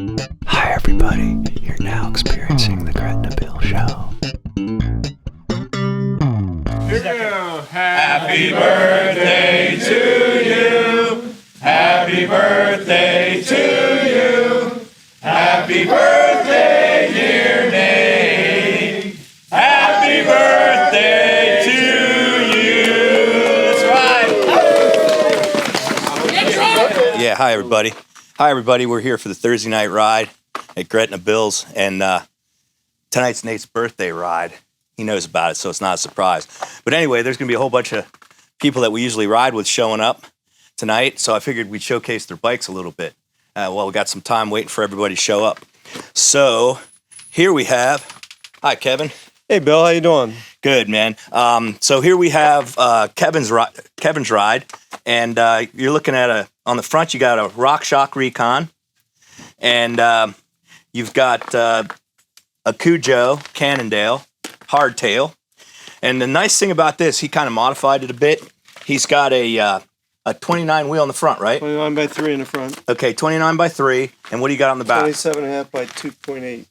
Hi everybody, you're now experiencing the Gretna Bill Show. Happy birthday to you. Happy birthday to you. Happy birthday, dear Nate. Happy birthday to you. That's right. Yeah, hi everybody. Hi everybody, we're here for the Thursday night ride at Gretna Bills, and tonight's Nate's birthday ride. He knows about it, so it's not a surprise. But anyway, there's going to be a whole bunch of people that we usually ride with showing up tonight, so I figured we'd showcase their bikes a little bit. Well, we got some time waiting for everybody to show up. So here we have, hi Kevin. Hey Bill, how you doing? Good, man. So here we have Kevin's ride, and you're looking at on the front you got a RockShox Recon, and you've got a Cujo Cannondale hardtail. And the nice thing about this, he kind of modified it a bit. He's got a 29 wheel in the front, right? 29 by 3 in the front. Okay, 29 by 3. And what do you got on the back? 27.5 by 2.8.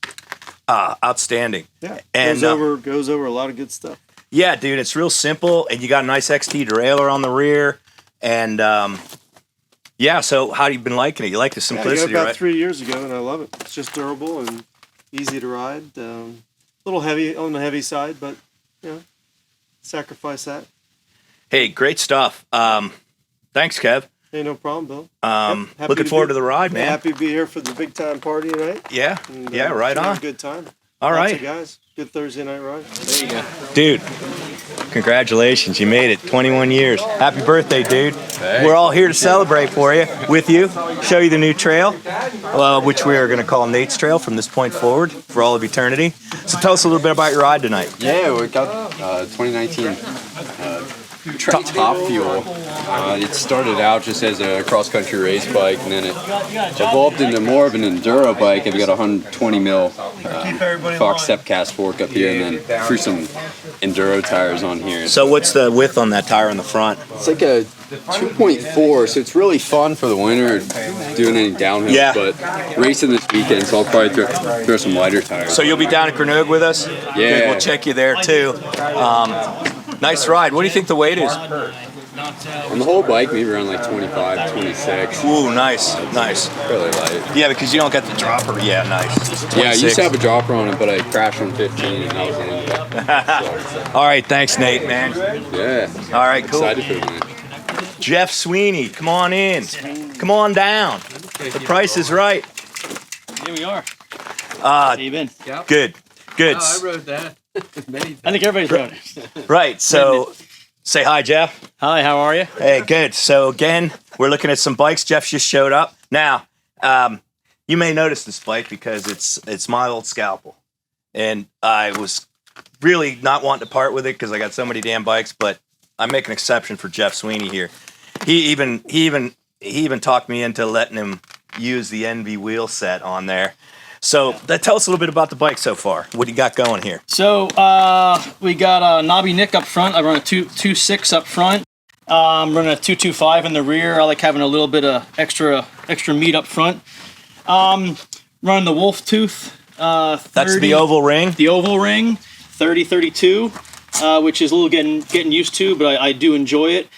Outstanding. Yeah, and goes over a lot of good stuff. Yeah, dude, it's real simple, and you got a nice XT derailleur on the rear, and yeah. So how have you been liking it? You like the simplicity, I got it about right? 3 years ago, and I love it. It's just durable and easy to ride. A little heavy on the heavy side, but you know, sacrifice that. Hey, great stuff. Thanks, Kev. Hey, no problem, Bill. Looking forward to the ride, man. Happy to be here for the big time party tonight. Yeah, And, yeah, right on. Have a good time. All right, guys. Good Thursday night ride. There you go, dude. Congratulations, you made it. 21 years. Happy birthday, dude. We're all here to celebrate with you, show you the new trail, which we are going to call Nate's Trail from this point forward for all of eternity. So tell us a little bit about your ride tonight. Yeah, we got 2019 Top Fuel. It started out just as a cross-country race bike, and then it evolved into more of an enduro bike. And we got a 120 mil Fox Stepcast fork up here, and then threw some enduro tires on here. So what's the width on that tire on the front? It's like a 2.4, so it's really fun for the winter doing any downhill. Yeah. But racing this weekend, so I'll probably throw some lighter tires. So you'll be down at Grenouille with us? Yeah. Good, we'll check you there too. Nice ride. What do you think the weight is? On the whole bike, maybe around like 25, 26. Ooh, nice, nice. Really light. Yeah, because you don't get the dropper. Yeah, nice. Yeah, I used to have a dropper on it, but I crashed on 15, and that was the end of it. All right, thanks, Nate, man. Yeah. All right, cool. Excited for the match. Jeff Sweeney, come on in. Come on down. The price is right. Here we are. How you been? Good, good. I rode that. I think everybody's rode it. Right, so say hi, Jeff. Hi, how are you? Hey, good. So again, we're looking at some bikes. Jeff just showed up. Now, you may notice this bike because it's my old Scalpel, and I was really not wanting to part with it because I got so many damn bikes. But I make an exception for Jeff Sweeney here. He even talked me into letting him use the Envy wheel set on there. So tell us a little bit about the bike so far. What do you got going here? So we got a knobby Nick up front. I run a 2.6 up front. I'm running a 2.25 in the rear. I like having a little bit of extra meat up front. Running the Wolf Tooth. 30, That's the oval ring? The oval ring, 30-32, which is a little getting used to, but I do enjoy it.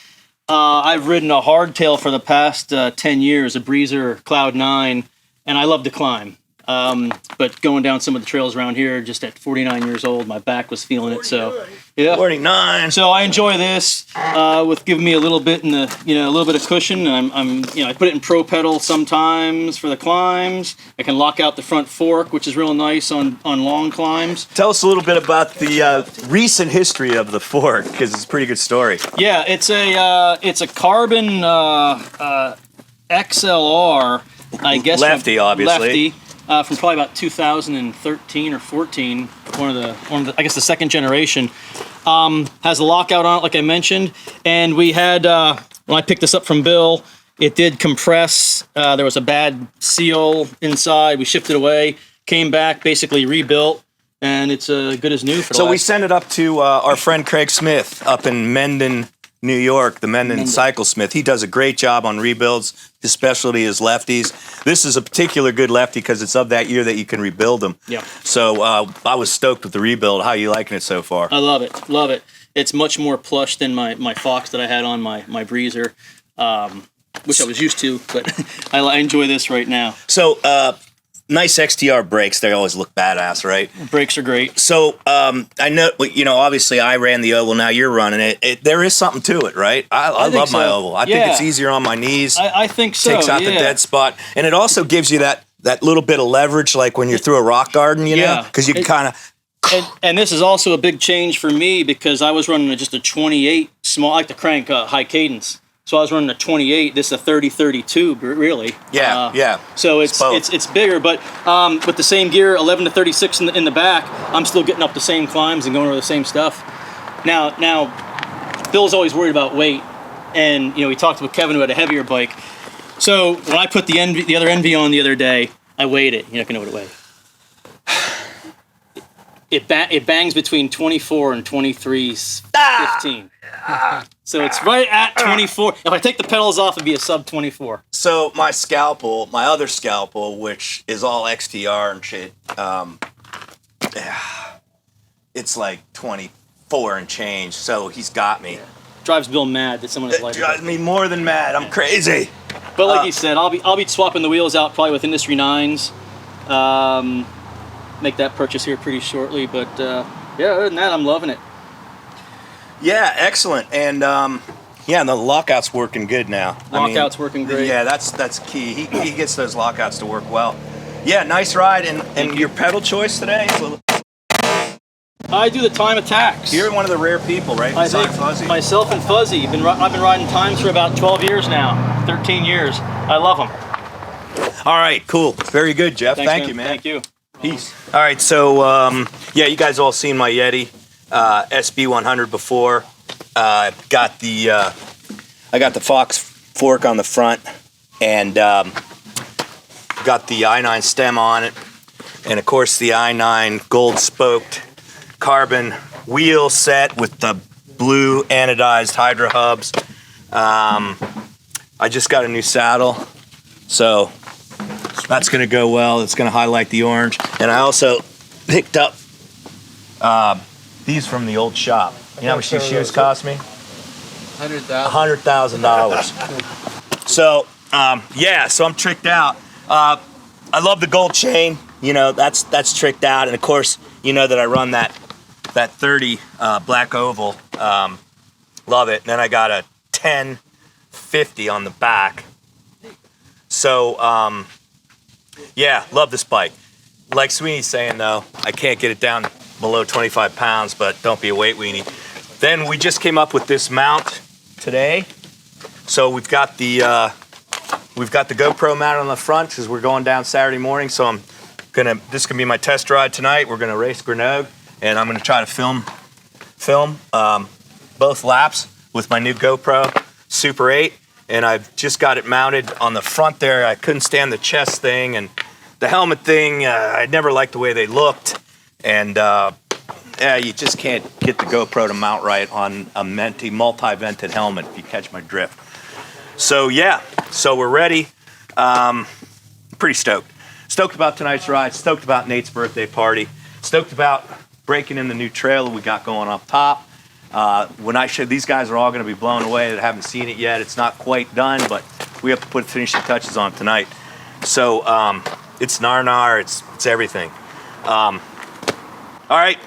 I've ridden a hardtail for the past 10 years, a Breezer Cloud 9, and I love to climb. But going down some of the trails around here, just at 49 years old, my back was feeling it. So, yeah. 49. So I enjoy this with giving me a little bit a little bit of cushion. And I put it in pro pedal sometimes for the climbs. I can lock out the front fork, which is real nice on long climbs. Tell us a little bit about the recent history of the fork, because it's a pretty good story. Yeah, it's a carbon XLR, I guess. Lefty, obviously. Lefty. From probably about 2013 or 14, one of the I guess the second generation, has a lockout on it, like I mentioned. And we had when I picked this up from Bill, it did compress. There was a bad seal inside. We shipped it away, came back, basically rebuilt, and it's good as new. So we sent it up to our friend Craig Smith up in Mendon, New York, the Mendon Cyclesmith. He does a great job on rebuilds. His specialty is lefties. This is a particular good lefty because it's of that year that you can rebuild them. Yeah. So I was stoked with the rebuild. How are you liking it so far? I love it. Love it. It's much more plush than my Fox that I had on my Breezer, which I was used to, but I enjoy this right now. So nice XTR brakes. They always look badass, right? Brakes are great. So I know, obviously I ran the oval. Now you're running it. There is something to it, right? I love my oval. I think it's easier on my knees. I think so. Takes out the dead spot, and it also gives you that little bit of leverage, like when you're through a rock garden, you know, because you can kind of. And this is also a big change for me because I was running just a 28 small. I like to crank high cadence. So I was running a 28. This is a 30-32, really. Yeah. So it's bigger, but with the same gear, 11 to 36 in the back, I'm still getting up the same climbs and going over the same stuff. Now, Bill's always worried about weight, and we talked with Kevin who had a heavier bike. So when I put the other Envy on the other day, I weighed it. You're not gonna know what it weighed. It bangs between 24 and 23.15. So it's right at 24. If I take the pedals off, it'd be a sub 24. So my other scalpel, which is all XTR and shit, it's like 24 and change. So he's got me. Drives Bill mad that someone is like. Drives me more than mad. I'm crazy. But like he said, I'll be swapping the wheels out probably with Industry 9s. Make that purchase here pretty shortly. But other than that, I'm loving it. Yeah, excellent. And the lockout's working good now. Lockout's working great. Yeah, that's key. He gets those lockouts to work well. Yeah, nice ride. And your pedal choice today? Well, I do the time attacks. you're one of the rare people, right? I think Fuzzy. myself and Fuzzy. I've been riding times for about 12 years now, 13 years. I love them. All right, cool. Very good, Jeff. Thanks, Thank you, man. Thank you. Peace. All right, so you guys all seen my Yeti SB100 before. I got the Fox fork on the front, and got the i9 stem on it, and of course the i9 gold spoked carbon wheel set with the blue anodized Hydra hubs. I just got a new saddle, so that's gonna go well. It's gonna highlight the orange. And I also picked up these from the old shop. You know how much these shoes cost me? $100,000. So so I'm tricked out. I love the gold chain. That's tricked out. And of course, that I run that 30 black oval. Love it. And then I got a 1050 on the back. So love this bike. Like Sweeney's saying though, I can't get it down below 25 pounds, but don't be a weight weenie. Then we just came up with this mount today. So we've got the GoPro mount on the front because we're going down Saturday morning. So this is gonna be my test ride tonight. We're gonna race Grenoble, and I'm gonna try to film both laps with my new GoPro Super 8. And I've just got it mounted on the front there. I couldn't stand the chest thing and the helmet thing. I never liked the way they looked. And you just can't get the GoPro to mount right on a multi-vented helmet, if you catch my drift. So so we're ready. Pretty stoked. Stoked about tonight's ride. Stoked about Nate's birthday party. Stoked about breaking in the new trailer we got going up top. When I show these guys are all going to be blown away that haven't seen it yet. It's not quite done, but we have to put finishing touches on tonight. So it's nar, it's everything. All right,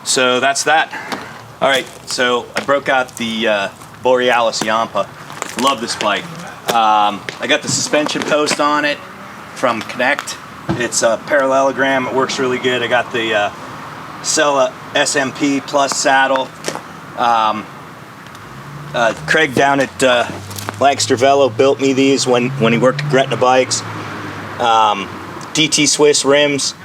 so that's that. All right, so I broke out the Borealis Yampa. Love this bike. I got the suspension post on it from Connect. It's a parallelogram. It works really good. I got the Sella SMP Plus saddle. Craig down at Lancaster Velo built me these when he worked at Gretna Bikes. DT Swiss rims,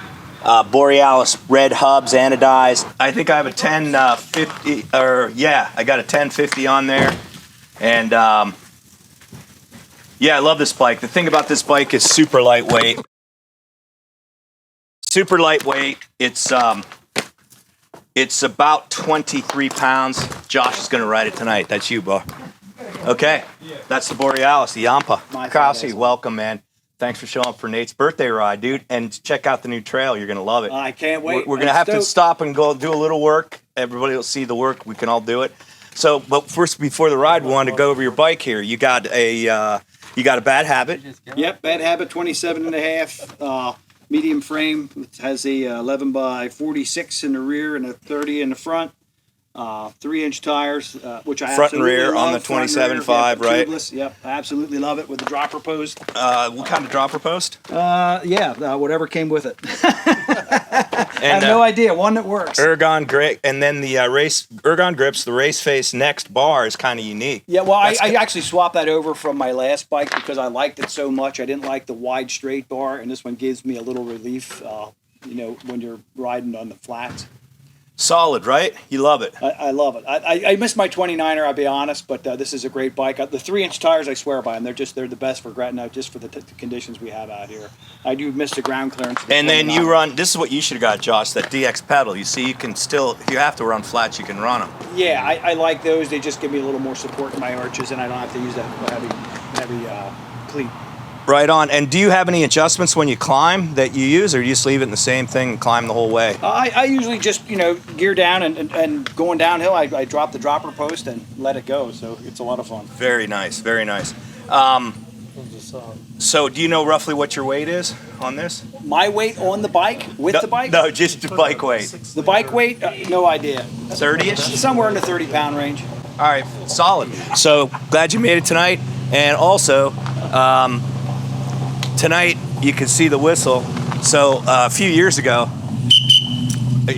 Borealis red hubs anodized. I think I have a 1050, I got a 1050 on there. And I love this bike. The thing about this bike is super lightweight. Super lightweight. It's It's about 23 pounds. Josh is going to ride it tonight. That's you, Bo. Okay. That's the Borealis, the Yampa. Krause, welcome, man. Thanks for showing up for Nate's birthday ride, dude. And check out the new trail. You're going to love it. I can't wait. We're going to have to stop and go do a little work. Everybody will see the work. We can all do it. So, but first, before the ride, we wanted to go over your bike here. You got a bad habit. Yep, Bad Habit 27 and a half. Medium frame. It has a 11 by 46 in the rear and a 30 in the front. 3-inch tires, which I Front and absolutely rear love. on the Front and rear, 27.5, right? Tubeless. Yep, I absolutely love it with the dropper post. What kind of dropper post? Whatever came with it. I And, have no idea. One that works. Ergon grip, and then the Ergon grips. The race face next bar is kind of unique. Yeah, well, I actually swapped that over from my last bike because I liked it so much. I didn't like the wide straight bar, and this one gives me a little relief, when you're riding on the flats. Solid, right? You love it. I love it. I miss my 29er, I'll be honest, but this is a great bike. The 3-inch tires, I swear by them. They're the best for Gretna, just for the conditions we have out here. I do miss the ground clearance. And then you run. This is what you should have got, Josh. That DX pedal. You see, you can still. If you have to run flats, you can run them. Yeah, I like those. They just give me a little more support in my arches, and I don't have to use that heavy cleat. Right on. And do you have any adjustments when you climb that you use, or do you just leave it in the same thing and climb the whole way? I usually just, gear down and going downhill, I drop the dropper post and let it go. So it's a lot of fun. Very nice. Very nice. So do you know roughly what your weight is on this? My weight on the bike, the bike? No, just the bike weight. The bike weight, no idea. 30-ish? Somewhere in the 30-pound range. All right, solid. So glad you made it tonight. And also, tonight you can see the whistle. So a few years ago,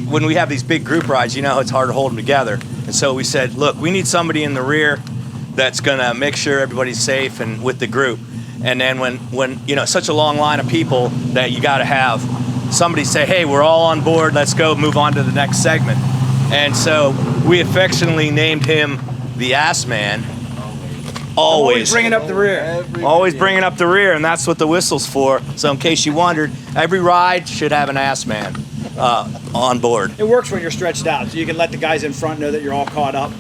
when we have these big group rides, it's hard to hold them together. And so we said, look, we need somebody in the rear that's gonna make sure everybody's safe and with the group. And then when such a long line of people that you gotta have somebody say, hey, we're all on board, let's go move on to the next segment. And so we affectionately named him the Ass Man. Always bringing up the rear. Always bringing up the rear, and that's what the whistle's for. So in case you wondered, every ride should have an Ass Man on board. It works when you're stretched out, so you can let the guys in front know that you're all caught up.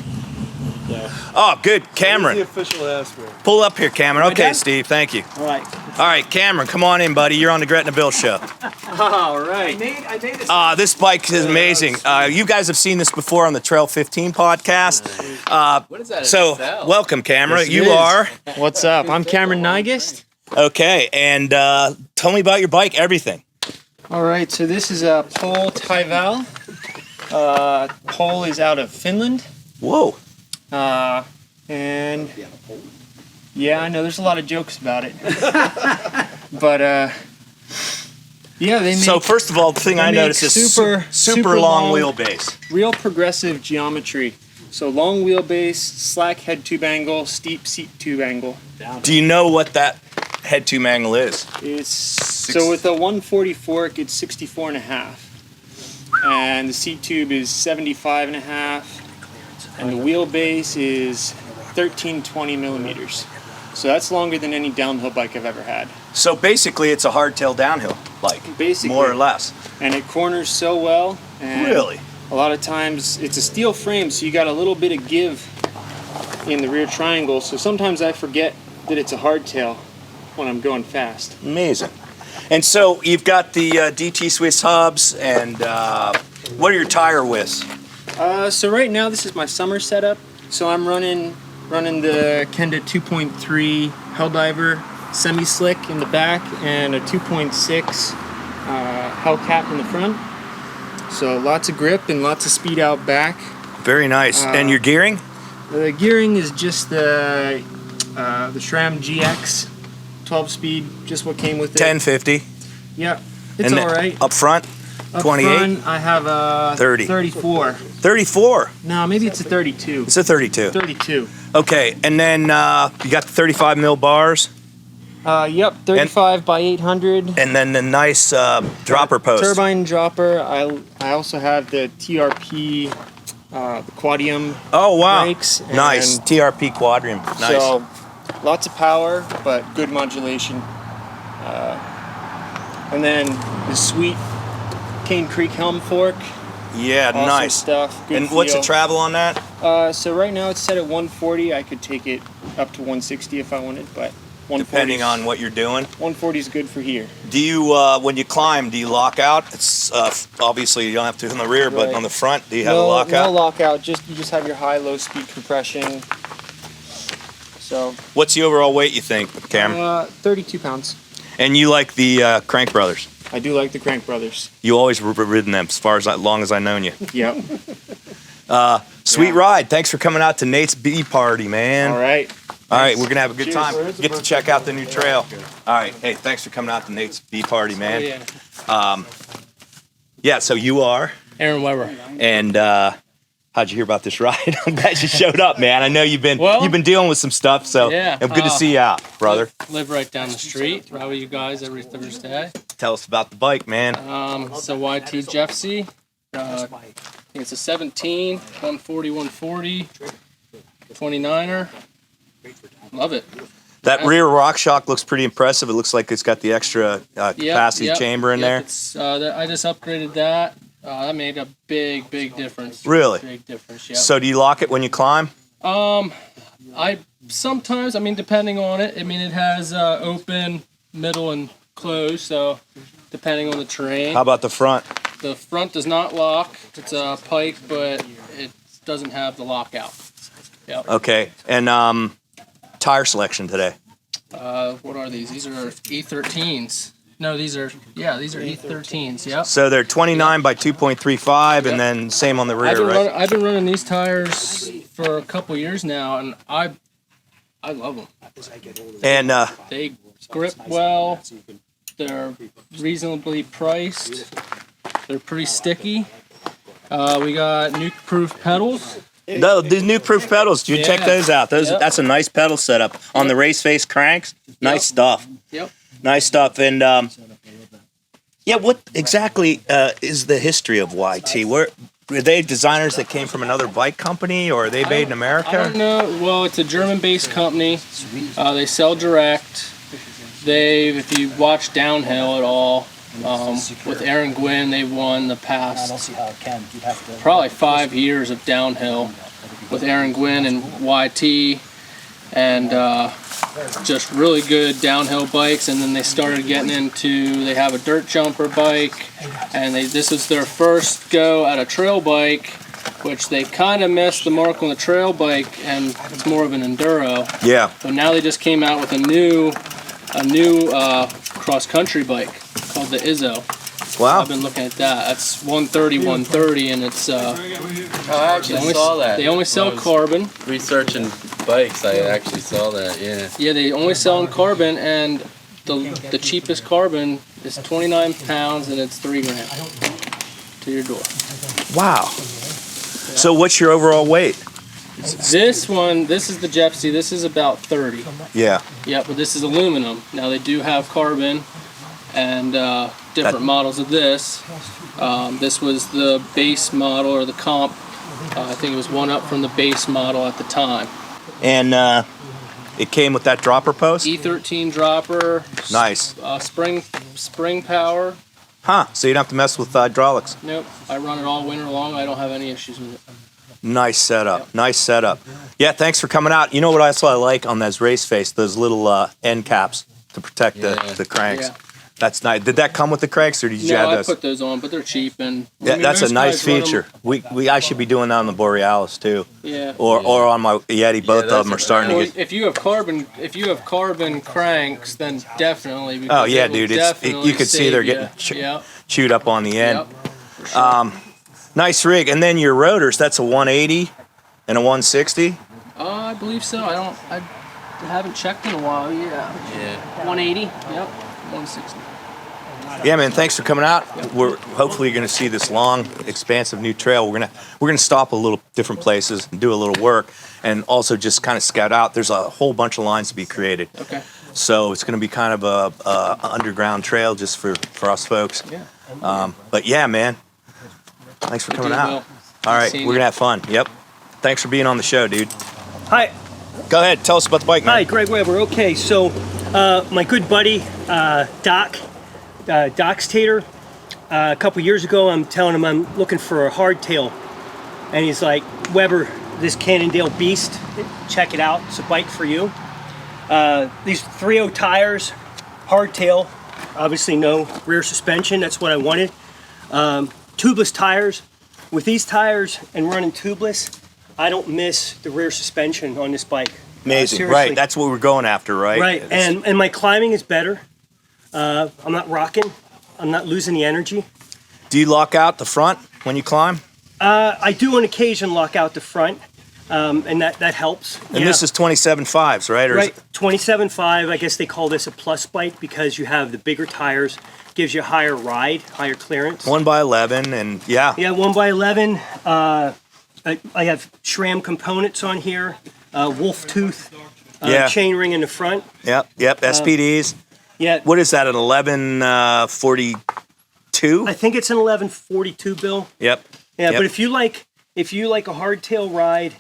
Yeah. Oh, good. Cameron. The official ass man. Pull up here, Cameron. Am I Okay, done? Steve, thank you. All right. All right, Cameron, come on in, buddy. You're on the Gretna Bill Show. All right. I made this. This bike is amazing. You guys have seen this before on the Trail 15 podcast. What is that? So, welcome, Cameron. Yes, it You is. are. What's up? I'm Cameron Nygast. Okay, and tell me about your bike, everything. All right, so this is a Pole Taival. Pole is out of Finland. Whoa. And yeah, I know there's a lot of jokes about it. But yeah, they make So, first of all, the thing I make noticed is super long wheelbase. real progressive geometry. So long wheelbase, slack head tube angle, steep seat tube angle. Do you know what that head tube angle is? It's so with a 140 fork, it's 64 and a half, and the seat tube is 75 and a half, and the wheelbase is 1320 millimeters. So that's longer than any downhill bike I've ever had. So basically, it's a hardtail downhill bike, Basically, more or less. and it corners so well. And Really? a lot of times it's a steel frame, so you got a little bit of give in the rear triangle. So sometimes I forget that it's a hardtail when I'm going fast. Amazing. And so you've got the DT Swiss hubs, and what are your tire widths? So right now this is my summer setup. So I'm running the Kenda 2.3 Helldiver semi-slick in the back and a 2.6 Hellcat in the front. So lots of grip and lots of speed out back. Very nice. And your gearing? The gearing is just the SRAM GX 12-speed, just what came with it. 1050. Yeah, it's And all right. Up front? Up 28? front, I have a 30. 34. 34. No, maybe it's a 32. It's a 32. 32. Okay, and then you got the 35 mil bars, Yep, 35 by 800. and then the nice dropper post. Turbine dropper. I also have the TRP, the Quadium Oh wow! brakes. And Nice TRP Quadrium. Nice. So lots of power, but good modulation. And then the sweet Cane Creek helm fork. Yeah, Awesome nice stuff. Good And what's the feel. travel on that? So right now it's set at 140. I could take it up to 160 if I wanted, but 140. Depending on what you're doing. 140 is good for here. Do you, when you climb, do you lock out? It's obviously you don't have to in the rear, but Right. on the front, do you have a No lockout? lockout. You just have your high-low speed compression. So What's the overall weight you think, Cam? 32 pounds. And you like the Crank Brothers? I do like the Crank Brothers. You always ridden them as far as long as I've known you. Yep. Sweet ride. Thanks for coming out to Nate's Bee Party, man. All right. All right, we're gonna have a good Cheers. time. Get to check out the new trail. All right, hey, thanks for coming out to Nate's Bee Party, man. Yeah. Yeah, so you are, Aaron Weber. and how'd you hear about this ride? I'm glad you showed up, man. I know you've been dealing with some stuff, so Yeah. I'm good to see you out, brother. Live right down the street. Ride with you guys every Thursday. Tell us about the bike, man. So YT Jeffsy. I think it's a 17, 140, 140, 29er. Love it. That rear RockShox looks pretty impressive. It looks like it's got the extra capacity chamber in there. It's, I just upgraded that. That made a big difference. Really? Big difference, yeah. So do you lock it when you climb? I sometimes, depending on it. It has open, middle, and close, so depending on the terrain. How about the front? The front does not lock. It's a pike, but it doesn't have the lockout. Yep. Okay, and tire selection today. What are these? These are E13s. No, these are E13s. Yep. So they're 29 by 2.35, and then same on the rear, right? I've been running these tires for a couple years now, and I love them. And They grip well. They're reasonably priced. They're pretty sticky. We got nuke-proof pedals. no, these new proof pedals. You check those out. That's a nice pedal setup on the race face cranks. Nice stuff. Yep. Nice stuff. And what exactly is the history of YT? Were they designers that came from another bike company, or are they made in America? I don't know. Well, it's a German-based company. They sell direct. If you watch Downhill at all, with Aaron Gwynn, they've won the past probably 5 years of Downhill with Aaron Gwynn and YT, and just really good downhill bikes. And then they started getting into, they have a dirt jumper bike, and this is their first go at a trail bike, which they kind of missed the mark on the trail bike, and it's more of an enduro. Yeah. So now they just came out with a new cross-country bike called the Izzo. Wow. I've been looking at that. That's 130, and it's I actually saw that. they only sell carbon. Researching bikes, I actually saw that, yeah. Yeah, they only sell in carbon, and the cheapest carbon is 29 pounds, and it's $3 grand to your door. Wow. So what's your overall weight? This is the Jeffsy. This is about 30. Yeah. Yeah, but this is aluminum. Now they do have carbon and different models of this. This was the base model, or the comp. I think it was one up from the base model at the time. And it came with that dropper post? E13 dropper. Nice. Spring power. Huh, so you don't have to mess with hydraulics. Nope, I run it all winter long. I don't have any issues with it. Nice setup. Nice setup. Yeah, thanks for coming out. You know what I like on those race face? Those little end caps to protect the cranks. Yeah. That's nice. Did that come with the cranks, or did you add I those? put those on, but they're cheap, and That's a most nice guys run 'em- feature. I should be doing that on the Borealis too. Yeah. Or on my Yeti. Both of them are starting Well, to get. if you have carbon cranks, then definitely. Oh because yeah, it will dude! definitely You could see they're save getting ya. chewed up on the end. Yep. For sure. Nice rig. And then your rotors. That's a 180 and a 160. I believe so. I haven't checked in a while. Yeah. 180. Yep. 160. Yeah, man. Thanks for coming out. We're hopefully going to see this long, expansive new trail. We're gonna stop a little different places and do a little work, and also just kind of scout out. There's a whole bunch of lines to be created. Okay. So it's going to be kind of a underground trail just for us folks. Yeah. But yeah, man. Thanks for coming deal, out. Bill. All right, seeing we're you. gonna have fun. Yep. Thanks for being on the show, dude. Hi. Go ahead. Tell us about the bike, man. Hi, Greg Weber. Okay, so my good buddy, Doc Tater, a couple years ago, I'm telling him I'm looking for a hardtail, and he's like, Weber, this Cannondale Beast, check it out. It's a bike for you. These 3.0 tires, hardtail, obviously no rear suspension. That's what I wanted. Tubeless tires. With these tires and running tubeless, I don't miss the rear suspension on this bike. Amazing, Seriously. right? That's what we're going after, right? Right, and my climbing is better. I'm not rocking. I'm not losing the energy. Do you lock out the front when you climb? I do on occasion lock out the front, and that helps. And this is 27.5s, right? Right, 27.5. I guess they call this a plus bike because you have the bigger tires. Gives you higher ride, higher clearance. 1x11, and yeah. Yeah, 1x11. I have SRAM components on here. Wolf tooth chain ring in the front. Yep. SPDs. Yeah. What is that? An 1142? I think it's an 1142, Bill. Yep. Yeah, but if you like a hardtail ride,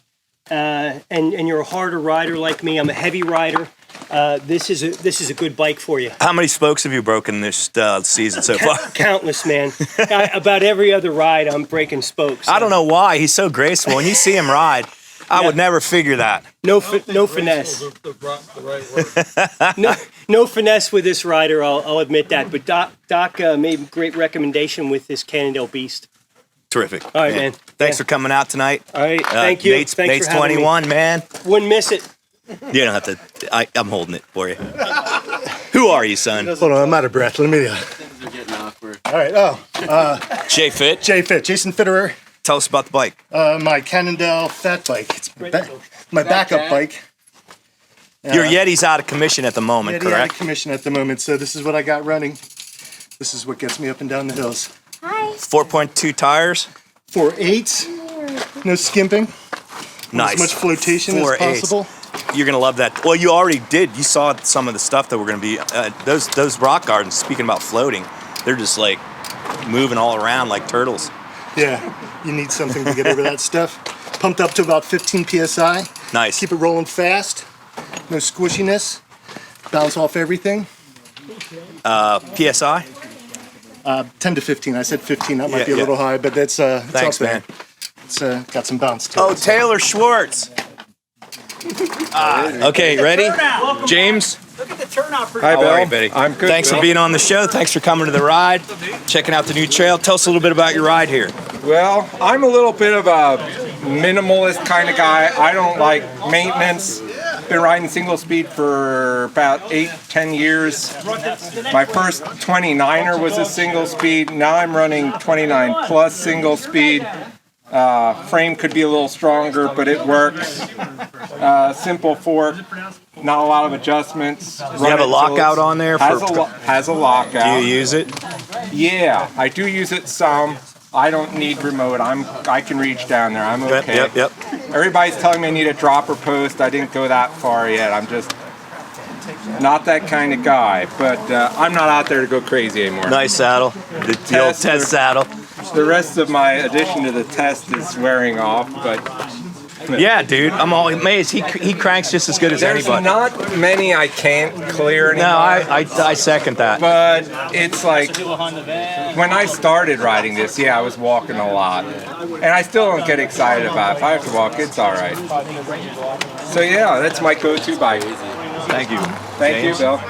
and you're a harder rider like me, I'm a heavy rider. This is a good bike for you. How many spokes have you broken this season so far? Countless, man. About every other ride, I'm breaking spokes. I don't know why. He's so graceful. When you see him ride, I would never figure that. No finesse. No finesse with this rider. I'll admit that. But Doc made a great recommendation with this Cannondale Beast. Terrific. All right, man. Thanks for coming out tonight. All right, thank you. Nate's Thanks for having 21, me. man. Wouldn't miss it. You don't have to. I'm holding it for you. Who are you, son? Hold on, I'm out of breath. Let me. Things are getting awkward. All right. Jay Fit. Jason Fitterer. Tell us about the bike. My Cannondale fat bike. It's my backup bike. Your Yeti's out of commission at the moment, Yeti out correct? of commission at the moment, so this is what I got running. This is what gets me up and down the hills. Hi. 4.2 tires. 4.8. No skimping. Nice. As much flotation as 4.8. possible. You're gonna love that. Well, you already did. You saw some of the stuff that we're gonna be. Those rock gardens. Speaking about floating, they're just like moving all around like turtles. Yeah, you need something to get over that stuff. Pumped up to about 15 psi. Nice. Keep it rolling fast. No squishiness. Bounce off everything. PSI. 10 to 15. I said 15. That might be a Yeah. little high, but that's it's Thanks, up there. man. It's got some bounce to Oh, it. Taylor Schwartz. Okay, ready? James. Look at the turnout for Hi, Bill. How are you, buddy? I'm good. Thanks for being on the show. Thanks for coming to the ride, checking out the new trail. Tell us a little bit about your ride here. Well, I'm a little bit of a minimalist kind of guy. I don't like maintenance. Been riding single speed for about 8-10 years. My first 29er was a single speed. Now I'm running 29 plus single speed. Frame could be a little stronger, but it works. Simple fork, not a lot of adjustments. Do you have a lockout on there? Has a lockout. Do you use it? Yeah, I do use it some. I don't need remote. I can reach down there. I'm okay. Yep. Everybody's telling me I need a dropper post. I didn't go that far yet. I'm just not that kind of guy. But I'm not out there to go crazy anymore. Nice saddle. The old test saddle. The rest of my addition to the test is wearing off, but yeah, dude, I'm all amazed. He cranks just as good as there's anybody. not many I can't clear anymore. No, I second that. But it's like when I started riding this, I was walking a lot, and I still don't get excited about it. If I have to walk, it's all right. So yeah, that's my go-to bike. Thank you. Thank you, Bill.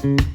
Bye.